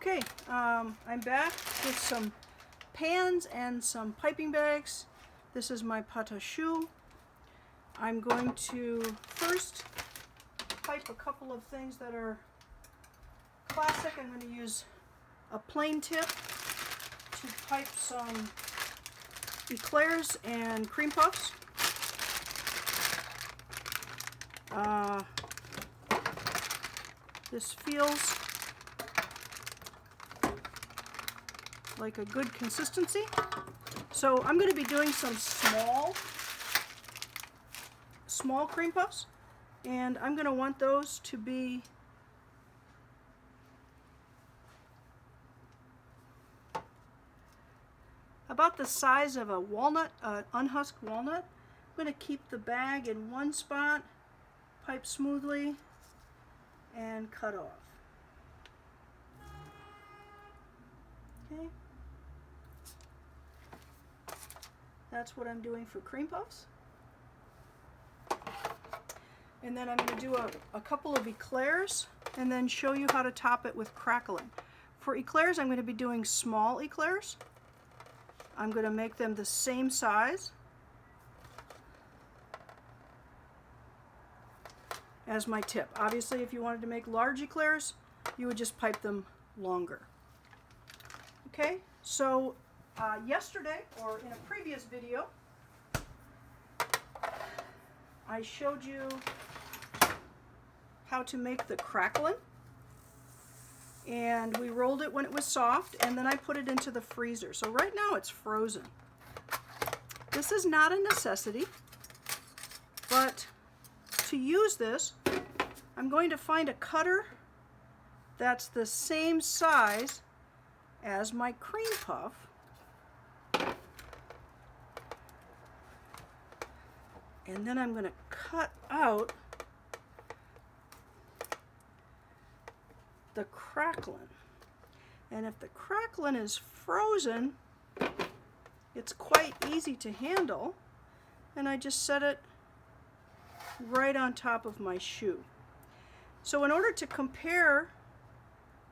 Okay, I'm back with some pans and some piping bags. This is my Pate Choux. I'm going to first pipe a couple of things that are classic. I'm going to use a plain tip to pipe some eclairs and cream puffs. This feels like a good consistency. So I'm going to be doing some small cream puffs, and I'm going to want those to be about the size of a walnut, unhusked walnut. I'm going to keep the bag in one spot, pipe smoothly, and cut off. Okay. That's what I'm doing for cream puffs. And then I'm going to do a couple of eclairs and then show you how to top it with crackling. For eclairs, I'm going to be doing small eclairs. I'm going to make them the same size as my tip. Obviously, if you wanted to make large eclairs, you would just pipe them longer. Okay, so yesterday, or in a previous video, I showed you how to make the cracklin, and we rolled it when it was soft, and then I put it into the freezer. So right now it's frozen. This is not a necessity, but to use this, I'm going to find a cutter that's the same size as my cream puff. And then I'm going to cut out the cracklin. And if the cracklin is frozen, it's quite easy to handle. And I just set it right on top of my choux. So in order to compare,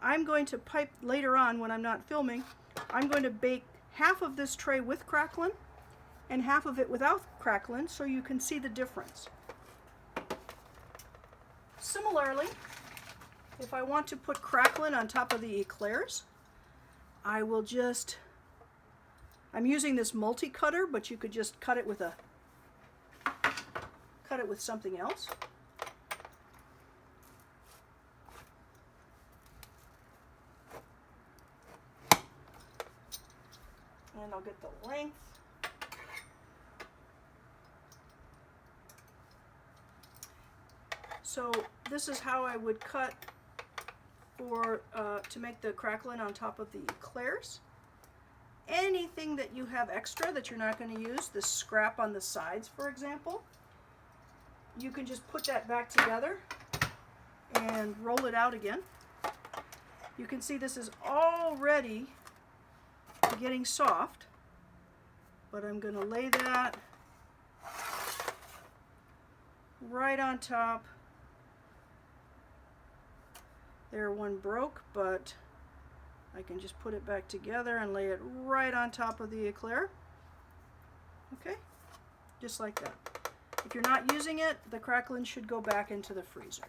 I'm going to pipe later on when I'm not filming. I'm going to bake half of this tray with cracklin and half of it without cracklin, so you can see the difference. Similarly, if I want to put cracklin on top of the eclairs, I will just, I'm using this multi-cutter, but you could just cut it with something else. And I'll get the length. So this is how I would cut for to make the cracklin on top of the eclairs. Anything that you have extra that you're not going to use, the scrap on the sides, for example, you can just put that back together and roll it out again. You can see this is already getting soft, but I'm going to lay that right on top. There, one broke, but I can just put it back together and lay it right on top of the eclair. Okay, just like that. If you're not using it, the cracklin should go back into the freezer.